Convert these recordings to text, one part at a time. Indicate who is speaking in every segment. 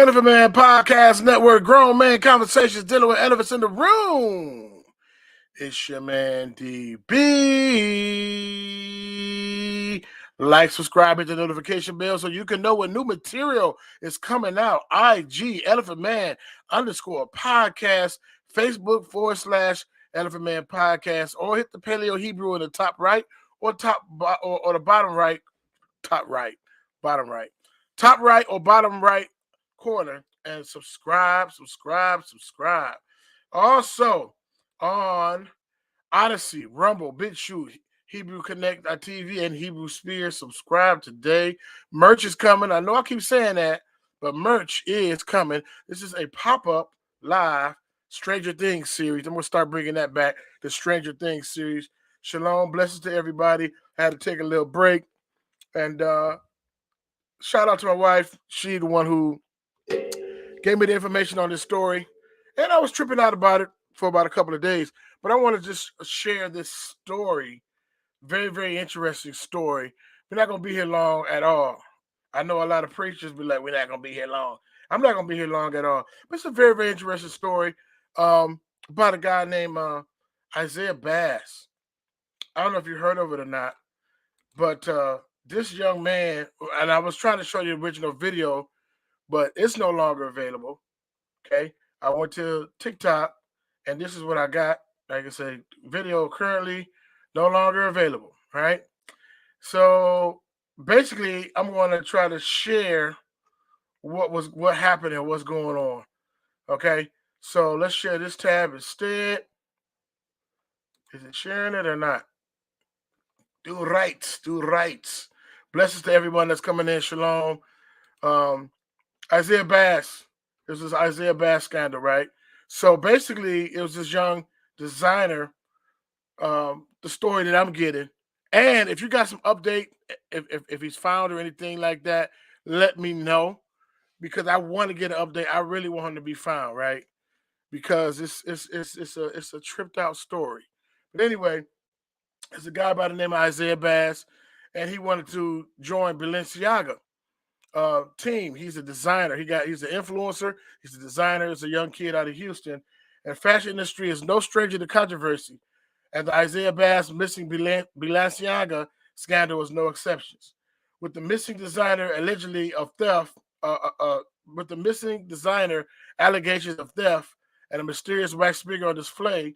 Speaker 1: Elephantman Podcast Network, grown man conversations dealing with elephants in the room. It's your man DB. Like, subscribe, hit the notification bell so you can know when new material is coming out. IG Elephantman _ podcast, Facebook /Elephantman Podcast, or hit the Paleo Hebrew in the top right or the bottom right, top right or bottom right corner and subscribe. Also on Odyssey, Rumble, BitChute, Hebrew Connect.tv, and Hebrew Spear. Subscribe today. Merch is coming. I know I keep saying that, but merch is coming. This is a pop-up live Stranger Things series. I'm going to start bringing that back, the Stranger Things series. Shalom, blessings to everybody. I had to take a little break. And shout out to my wife. She the one who gave me the information on this story. And I was tripping out about it for about a couple of days. But I want to just share this story. Very, very interesting story. We're not going to be here long at all. I know a lot of preachers be like, we're not going to be here long. I'm not going to be here long at all. But it's a very, very interesting story about a guy named Isaiah Bass. I don't know if you heard of it or not. But this young man, and I was trying to show you the original video, but it's no longer available. Okay. I went to TikTok, and this is what I got. Like I say, video currently no longer available. Right. So basically, I'm going to try to share what happened and what's going on. Okay. So let's share this tab instead. Is it sharing it or not? Do right. Blessings to everyone that's coming in. Shalom. Isaiah Bass. This is Isaiah Bass scandal, right? So basically, it was this young designer, the story that I'm getting. And if you got some update, if he's found or anything like that, let me know. Because I want to get an update. I really want him to be found, right? Because it's a tripped out story. But anyway, there's a guy by the name of Isaiah Bass, and he wanted to join Balenciaga team. He's a designer. He's an influencer. He's a designer. He's a young kid out of Houston. And fashion industry is no stranger to controversy. And the Isaiah Bass missing Balenciaga scandal is no exceptions. With the missing designer allegedly of theft, with the missing designer allegations of theft and a mysterious wax figure on display,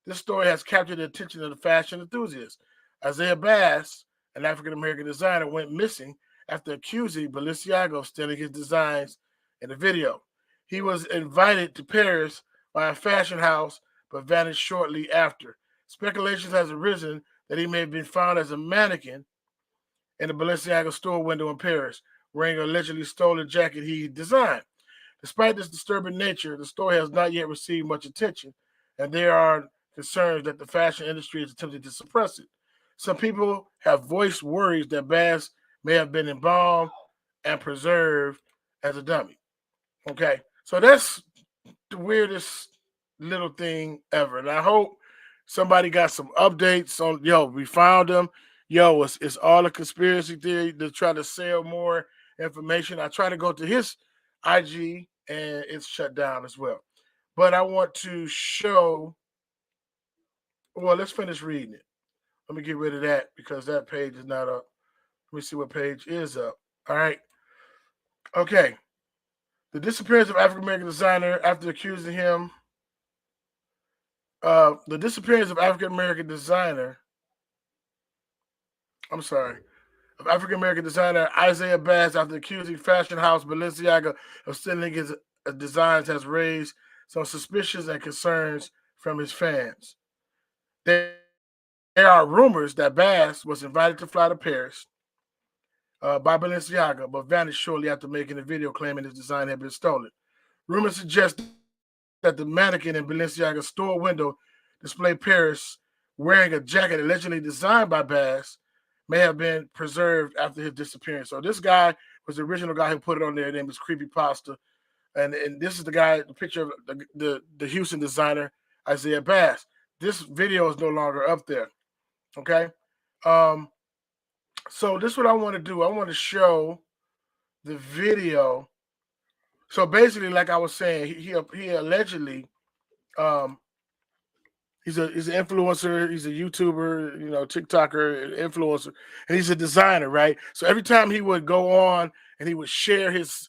Speaker 1: this story has captured the attention of the fashion enthusiasts. Isaiah Bass, an African-American designer, went missing after accusing Balenciaga of stealing his designs in the video. He was invited to Paris by a fashion house, but vanished shortly after. Speculation has arisen that he may have been found as a mannequin in the Balenciaga store window in Paris, wearing an allegedly stolen jacket he designed. Despite this disturbing nature, the story has not yet received much attention, and there are concerns that the fashion industry is attempting to suppress it. Some people have voiced worries that Bass may have been embalmed and preserved as a dummy. Okay, so that's the weirdest little thing ever. And I hope somebody got some updates on, we found him. It's all a conspiracy theory to try to sell more information. I try to go to his IG and it's shut down as well. But I want to show, let's finish reading it. Let me get rid of that because that page is not up. Let me see what page is up. All right. Okay. The disappearance of African-American designer after accusing him. The disappearance of African-American designer. Of African-American designer Isaiah Bass after accusing fashion house Balenciaga of stealing his designs has raised some suspicions and concerns from his fans. There are rumors that Bass was invited to fly to Paris by Balenciaga, but vanished shortly after making a video claiming his design had been stolen. Rumors suggest that the mannequin in Balenciaga's store window displayed Paris wearing a jacket allegedly designed by Bass may have been preserved after his disappearance. So this guy was the original guy who put it on there. His name is Creepypasta. And this is the guy, the picture of the Houston designer, Isaiah Bass. This video is no longer up there. Okay? So this is what I want to do. I want to show the video So basically, like I was saying, he allegedly um, he's an influencer, he's a YouTuber, TikToker, influencer, and he's a designer, right? So every time he would go on and he would share his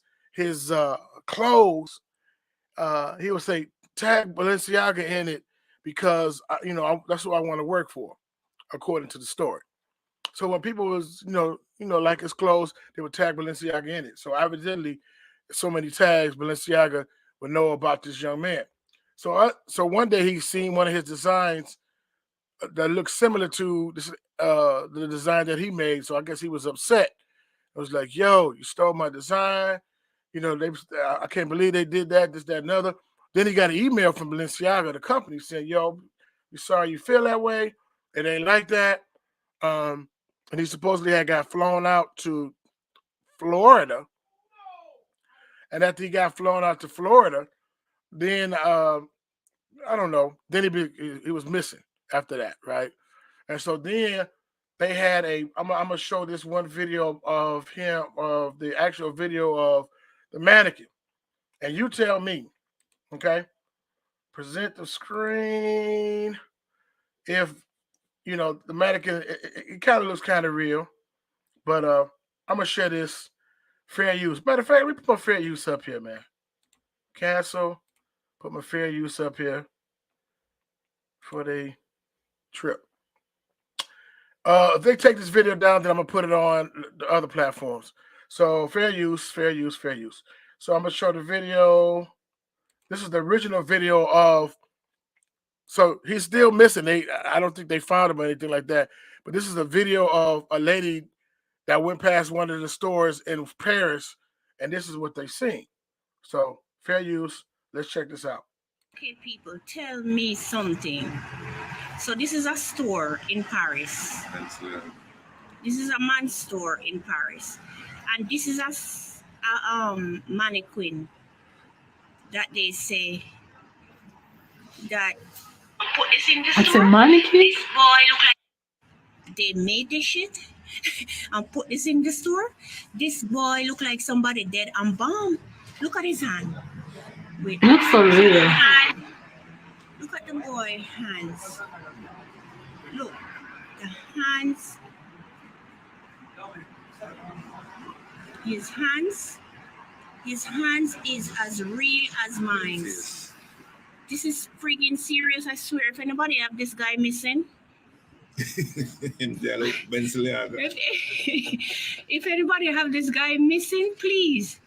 Speaker 1: clothes, he would say tag Balenciaga in it because that's who I want to work for, according to the story. So when people was like his clothes, they would tag Balenciaga in it. So evidently, so many tags, Balenciaga would know about this young man. So one day he seen one of his designs that looked similar to the design that he made. So I guess he was upset. It was like, "Yo, you stole my design." I can't believe they did that, this, that, and other. Then he got an email from Balenciaga, the company, saying, "Yo, we sorry you feel that way. It ain't like that." Um, and he supposedly had got flown out to Florida. And after he got flown out to Florida, then I don't know. Then he was missing after that, right? And so then they had I'm gonna show this one video of him, of the actual video of the mannequin, and you tell me, okay? Present the screen. If the mannequin, it kind of looks kind of real, but I'm gonna share this fair use. Matter of fact, let me put my fair use up here, man. Cancel. Put my fair use up here for the trip. If they take this video down, then I'm gonna put it on the other platforms. So fair use, fair use, fair use. So I'm gonna show the video. This is the original video of. So he's still missing. I don't think they found him or anything like that. But this is a video of a lady that went past one of the stores in Paris, and this is what they seen. So fair use. Let's check this out.
Speaker 2: Okay, people, tell me something. So this is a store in Paris. This is a man's store in Paris, and this is a mannequin that they say that put this in the store.
Speaker 3: It's a mannequin?
Speaker 2: This boy look like they made this shit and put this in the store. This boy look like somebody dead and bomb. Look at his hand. Wait,
Speaker 3: looks so real.
Speaker 2: Look at the boy hands. Look, the hands. His hands is as real as mine. This is freaking serious, I swear. If anybody have this guy missing, if anybody have this guy missing, please.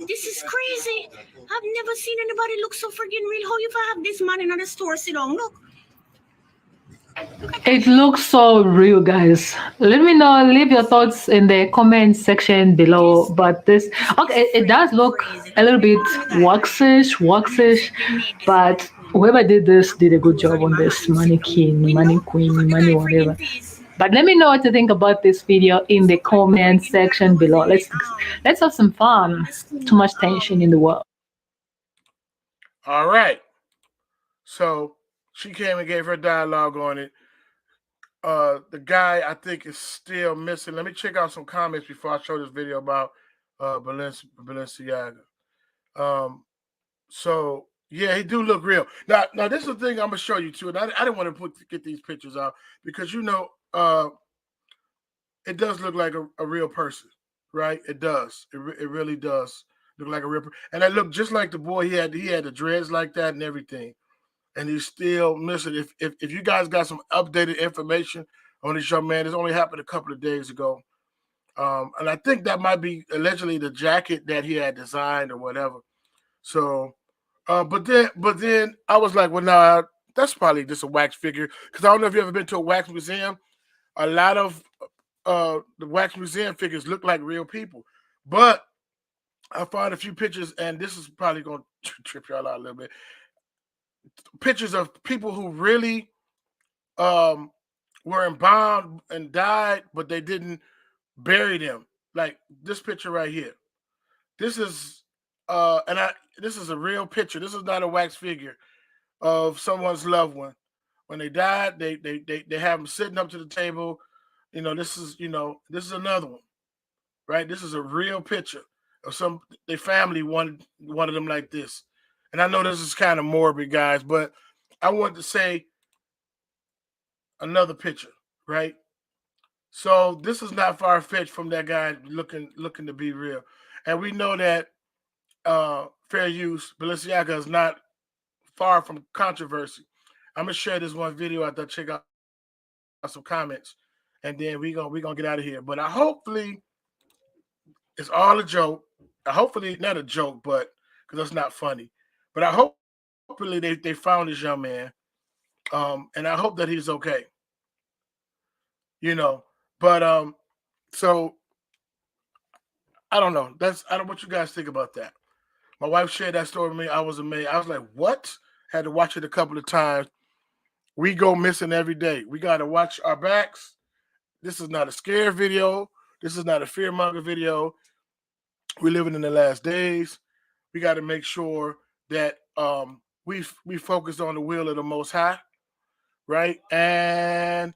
Speaker 2: This is crazy. I've never seen anybody look so freaking real. How you have this man in the store sit down? Look.
Speaker 3: It looks so real, guys. Let me know. Leave your thoughts in the comment section below. But it does look a little bit waxish, but whoever did this did a good job on this mannequin, whatever. But let me know what you think about this video in the comment section below. Let's have some fun. Too much tension in the world.
Speaker 1: All right. So she came and gave her dialogue on it. The guy, I think, is still missing. Let me check out some comments before I show this video about Balenciaga. So yeah, he do look real. Now this is the thing I'm gonna show you too, and I didn't want to get these pictures out because it does look like a real person, right? It does. It really does look like a real person, and it looked just like the boy. He had the dreads like that and everything. And he's still missing. If you guys got some updated information on this young man, this only happened a couple of days ago. And I think that might be allegedly the jacket that he had designed or whatever. So, but then I was like, well, nah, that's probably just a wax figure. Because I don't know if you've ever been to a wax museum. A lot of the wax museum figures look like real people. But I found a few pictures, and this is probably going to trip y'all out a little bit. Pictures of people who really were embalmed and died, but they didn't bury them. Like this picture right here. This is this is a real picture. This is not a wax figure of someone's loved one. When they died, they have them sitting up to the table. This is another one, right? This is a real picture or their family wanted one of them like this. And I know this is kind of morbid, guys, but I want to say another picture, right? So this is not far fetched from that guy looking to be real, and we know that fair use Balenciaga is not far from controversy. I'm gonna share this one video after I check out some comments, and then we gonna get out of here. But hopefully it's all a joke. Hopefully not a joke, but because that's not funny. But hopefully they found this young man, and I hope that he's okay. You know, but so I don't know. I don't know what you guys think about that. My wife shared that story with me. I was amazed. I was like, what? Had to watch it a couple of times. We go missing every day. We got to watch our backs. This is not a scare video. This is not a fearmonger video. We're living in the last days. We got to make sure that we focus on the will of the Most High, right? And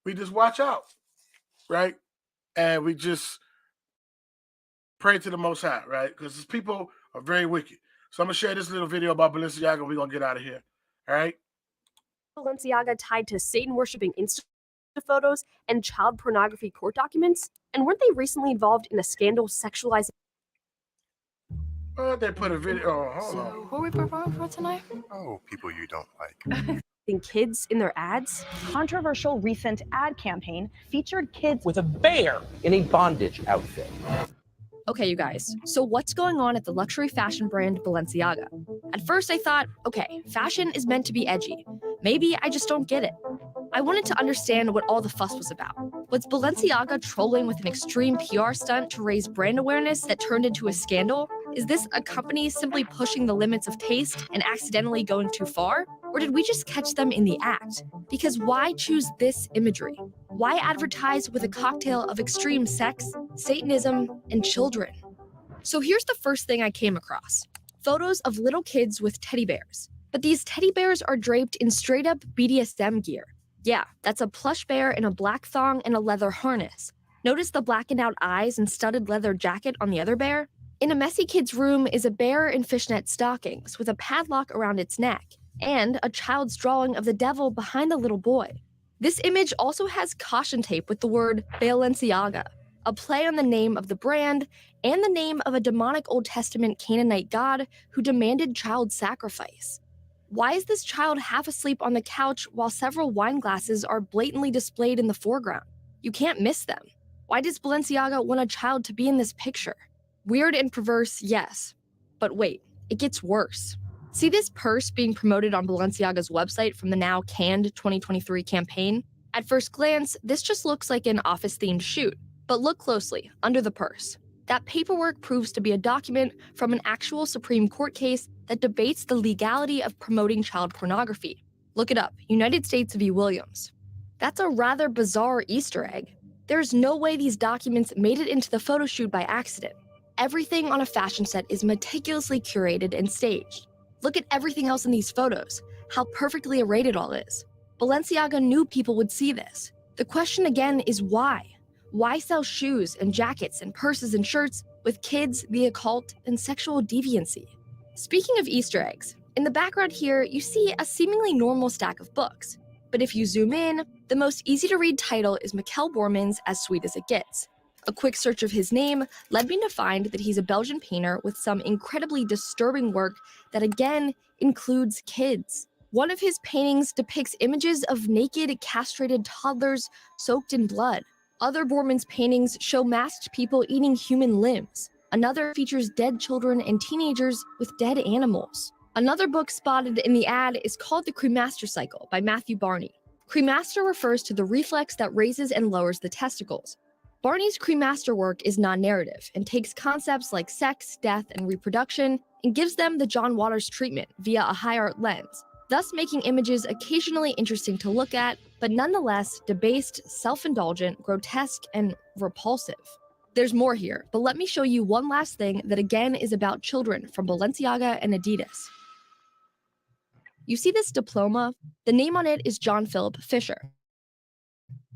Speaker 1: we just watch out, right? And we just pray to the Most High, right? Because these people are very wicked. So I'm going to share this little video about Balenciaga. We're going to get out of here, all right?
Speaker 4: Balenciaga tied to Satan-worshipping Insta photos and child pornography court documents? And weren't they recently involved in a scandal sexualizing...
Speaker 1: They put a video. Oh, hold on.
Speaker 5: Who are we performing for tonight?
Speaker 6: Oh, people you don't like.
Speaker 4: kids in their ads?
Speaker 7: Controversial recent ad campaign featured kids
Speaker 8: with a bear in a bondage outfit.
Speaker 9: Okay, you guys, so what's going on at the luxury fashion brand Balenciaga? At first I thought, okay, fashion is meant to be edgy. Maybe I just don't get it. I wanted to understand what all the fuss was about. Was Balenciaga trolling with an extreme PR stunt to raise brand awareness that turned into a scandal? Is this a company simply pushing the limits of taste and accidentally going too far? Or did we just catch them in the act? Because why choose this imagery? Why advertise with a cocktail of extreme sex, Satanism, and children? So here's the first thing I came across. Photos of little kids with teddy bears. But these teddy bears are draped in straight-up BDSM gear. Yeah, that's a plush bear in a black thong and a leather harness. Notice the blackened out eyes and studded leather jacket on the other bear? In a messy kid's room is a bear in fishnet stockings with a padlock around its neck, and a child's drawing of the devil behind the little boy. This image also has caution tape with the word Balenciaga, a play on the name of the brand and the name of a demonic Old Testament Canaanite god who demanded child sacrifice. Why is this child half asleep on the couch while several wine glasses are blatantly displayed in the foreground? You can't miss them. Why does Balenciaga want a child to be in this picture? Weird and perverse, yes. But wait, it gets worse. See this purse being promoted on Balenciaga's website from the now canned 2023 campaign? At first glance, this just looks like an office-themed shoot. But look closely, under the purse. That paperwork proves to be a document from an actual Supreme Court case that debates the legality of promoting child pornography. Look it up, United States v. Williams. That's a rather bizarre Easter egg. There's no way these documents made it into the photo shoot by accident. Everything on a fashion set is meticulously curated and staged. Look at everything else in these photos, how perfectly arrayed it all is. Balenciaga knew people would see this. The question again is why? Why sell shoes and jackets and purses and shirts with kids, the occult, and sexual deviancy? Speaking of Easter eggs, in the background here, you see a seemingly normal stack of books. But if you zoom in, the most easy to read title is Mikkel Borman's As Sweet as It Gets. A quick search of his name led me to find that he's a Belgian painter with some incredibly disturbing work that again includes kids. One of his paintings depicts images of naked, castrated toddlers soaked in blood. Other Borman's paintings show masked people eating human limbs. Another features dead children and teenagers with dead animals. Another book spotted in the ad is called The Cremaster Cycle by Matthew Barney. Cremaster refers to the reflex that raises and lowers the testicles. Barney's cremaster work is non-narrative and takes concepts like sex, death, and reproduction and gives them the John Waters treatment via a high art lens, thus making images occasionally interesting to look at, but nonetheless debased, self-indulgent, grotesque, and repulsive. There's more here, but let me show you one last thing that again is about children from Balenciaga and Adidas. You see this diploma? The name on it is John Philip Fisher.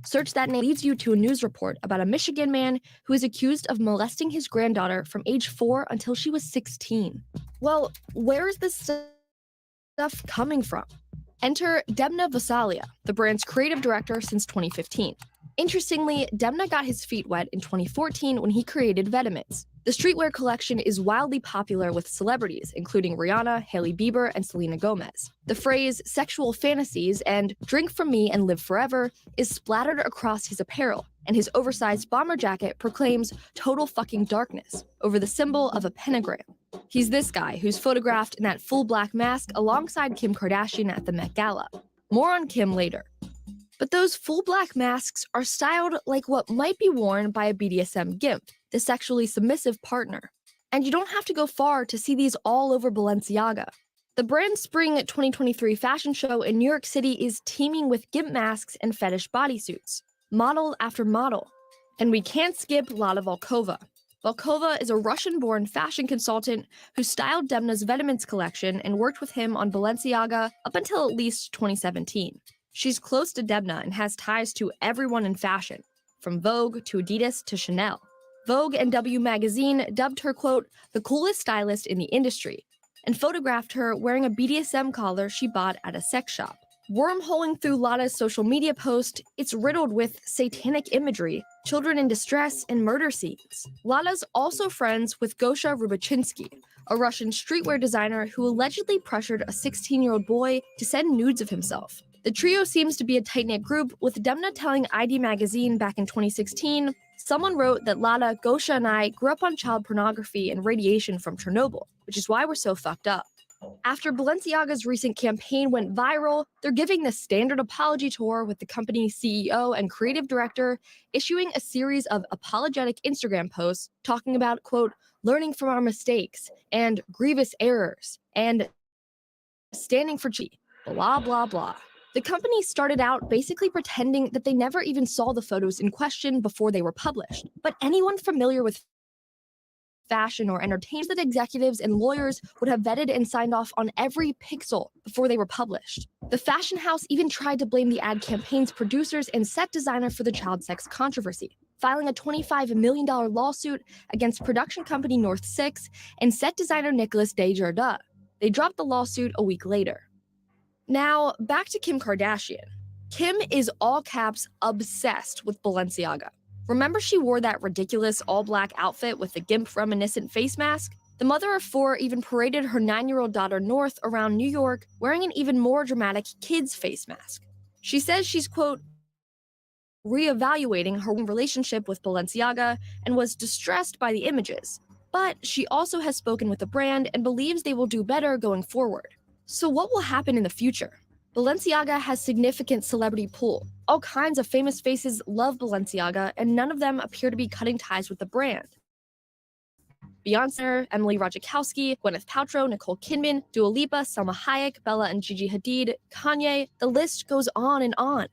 Speaker 9: Search that name leads you to a news report about a Michigan man who is accused of molesting his granddaughter from age 4 until she was 16. Well, where is this stuff coming from? Enter Demna Vasalia, the brand's creative director since 2015. Interestingly, Demna got his feet wet in 2014 when he created Vetements. The streetwear collection is wildly popular with celebrities, including Rihanna, Hailey Bieber, and Selena Gomez. The phrase sexual fantasies and drink from me and live forever is splattered across his apparel, and his oversized bomber jacket proclaims total fucking darkness over the symbol of a pentagram. He's this guy who's photographed in that full black mask alongside Kim Kardashian at the Met Gala. More on Kim later. But those full black masks are styled like what might be worn by a BDSM gimp, the sexually submissive partner. And you don't have to go far to see these all over Balenciaga. The brand's spring 2023 fashion show in New York City is teeming with gimp masks and fetish bodysuits, model after model. And we can't skip Lada Volkova. Volkova is a Russian-born fashion consultant who styled Demna's Vetements collection and worked with him on Balenciaga up until at least 2017. She's close to Demna and has ties to everyone in fashion, from Vogue to Adidas to Chanel. Vogue and W magazine dubbed her, quote, the coolest stylist in the industry, and photographed her wearing a BDSM collar she bought at a sex shop. Wormholing through Lada's social media post, it's riddled with satanic imagery, children in distress, and murder scenes. Lada's also friends with Gosha Rubachinsky, a Russian streetwear designer who allegedly pressured a 16-year-old boy to send nudes of himself. The trio seems to be a tight-knit group, with Demna telling ID Magazine back in 2016, someone wrote that Lada, Gosha, and I grew up on child pornography and radiation from Chernobyl, which is why we're so fucked up. After Balenciaga's recent campaign went viral, they're giving the standard apology tour with the company's CEO and creative director issuing a series of apologetic Instagram posts talking about, quote, learning from our mistakes and grievous errors and standing for blah, blah, blah. The company started out basically pretending that they never even saw the photos in question before they were published. But anyone familiar with fashion or entertainment, that executives and lawyers would have vetted and signed off on every pixel before they were published. The fashion house even tried to blame the ad campaign's producers and set designer for the child sex controversy, filing a $25 million lawsuit against production company North 6 and set designer Nicolas Desjardins. They dropped the lawsuit a week later. Now, back to Kim Kardashian. Kim is all caps obsessed with Balenciaga. Remember she wore that ridiculous all-black outfit with the gimp-reminiscent face mask? The mother of 4 even paraded her 9-year-old daughter North around New York wearing an even more dramatic kid's face mask. She says she's, quote, reevaluating her relationship with Balenciaga and was distressed by the images. But she also has spoken with the brand and believes they will do better going forward. So what will happen in the future? Balenciaga has significant celebrity pull. All kinds of famous faces love Balenciaga, and none of them appear to be cutting ties with the brand. Beyonce, Emily Ratajkowski, Gwyneth Paltrow, Nicole Kidman, Dua Lipa, Salma Hayek, Bella and Gigi Hadid, Kanye, the list goes on and on.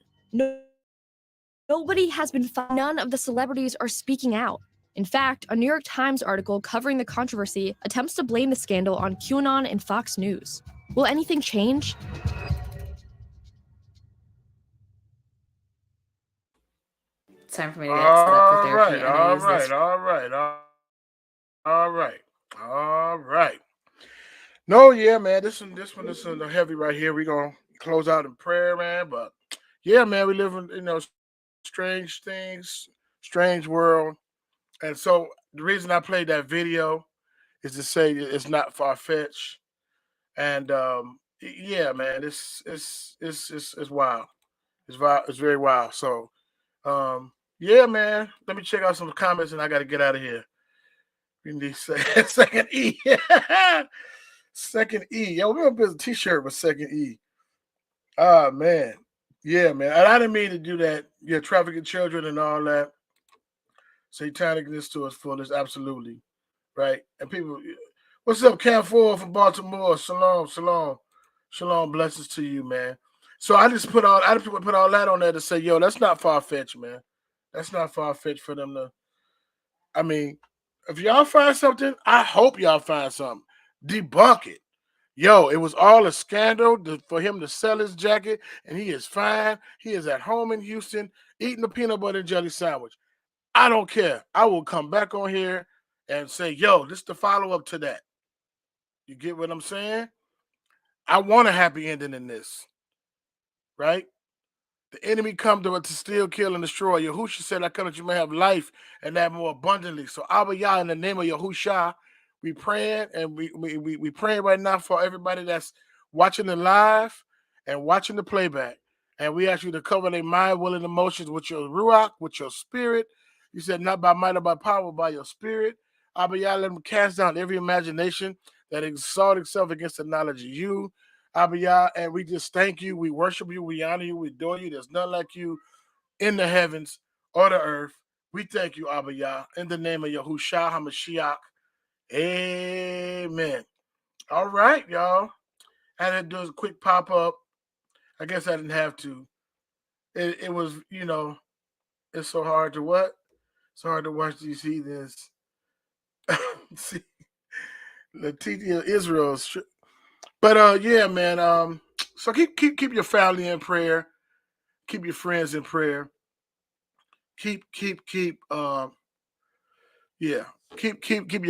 Speaker 9: Nobody has been found. None of the celebrities are speaking out. In fact, a New York Times article covering the controversy attempts to blame the scandal on QAnon and Fox News. Will anything change?
Speaker 5: Time for me to get set up for therapy.
Speaker 1: All right. No, yeah, man. This one is heavy right here. We're gonna close out in prayer, man. But yeah, man, we live in strange things, strange world. And so the reason I played that video is to say it's not far-fetched. And yeah, man, it's wild. It's very wild. So yeah, man. Let me check out some comments and I gotta get out of here. We need second E. Second E. Yo, we're gonna build a t-shirt with second E. Ah, man. Yeah, man. And I didn't mean to do that. Yeah, trafficking children and all that. Satanicness to its fullest, absolutely. Right? And people, what's up, Cam Ford from Baltimore? Shalom, blessings to you, man. So I just put all that on there to say, yo, that's not far-fetched, man. That's not far-fetched for them to, I mean, if y'all find something, I hope y'all find something. Debunk it. Yo, it was all a scandal for him to sell his jacket, and he is fine. He is at home in Houston eating a peanut butter and jelly sandwich. I don't care. I will come back on here and say, yo, this is the follow-up to that. You get what I'm saying? I want a happy ending in this, right? The enemy come to steal, kill, and destroy. Yahushua said, I come that you may have life and that more abundantly. So Abba Yah, in the name of Yahushua, we praying, and we praying right now for everybody that's watching the live and watching the playback. And we ask you to cover their mind, will, and emotions with your ruach, with your spirit. You said, not by might or by power, but by your spirit. Abba Yah, let them cast down every imagination that exalts itself against the knowledge of you. Abba Yah, and we just thank you. We worship you. We honor you. We adore you. There's none like you in the heavens or the earth. We thank you, Abba Yah, in the name of Yahushua HaMashiach. Amen. All right, y'all. I had to do a quick pop-up. I guess I didn't have to. It was, it's so hard to what? It's hard to watch these heathens. See, the TT of Israel. But yeah, man. So keep your family in prayer. Keep your friends in prayer. Keep your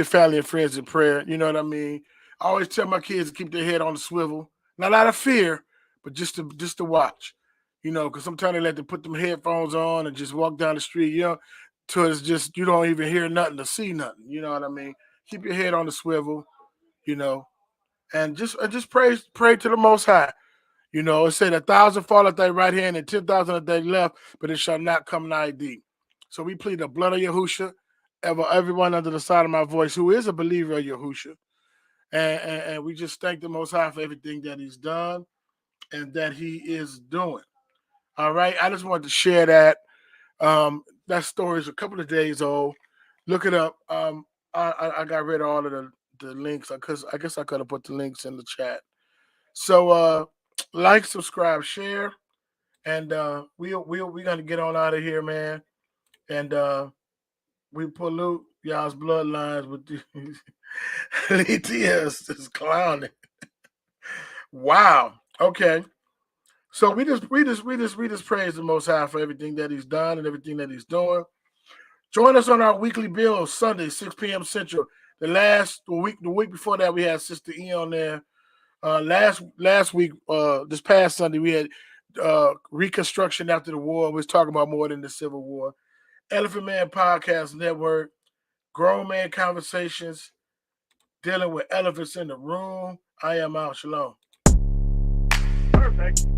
Speaker 1: family and friends in prayer. You know what I mean? I always tell my kids to keep their head on the swivel, not out of fear, but just to watch. Because sometimes they let them put them headphones on and just walk down the street. Till it's just you don't even hear nothing to see nothing. You know what I mean? Keep your head on the swivel. And just pray to the Most High. It said 1,000 fall at thy right hand and 10,000 at thy left, but it shall not come nigh thee. So we plead the blood of Yahushua over everyone under the sound of my voice who is a believer of Yahushua. And we just thank the Most High for everything that he's done and that he is doing. All right. I just wanted to share that. That story is a couple of days old. Look it up. I got rid of all of the links because I guess I could have put the links in the chat. So like, subscribe, share, and we're gonna get on out of here, man. And we pollute y'all's bloodlines with these ETS just clowning. Wow. Okay. So we just praise the Most High for everything that he's done and everything that he's doing. Join us on our weekly bill Sunday, 6 p.m. Central. The week before that, we had Sister E on there. Last week, this past Sunday, we had Reconstruction After the War. We was talking about more than the Civil War. Elephantman Podcast Network, Grown Man Conversations, dealing with elephants in the room. I am out. Shalom. Perfect.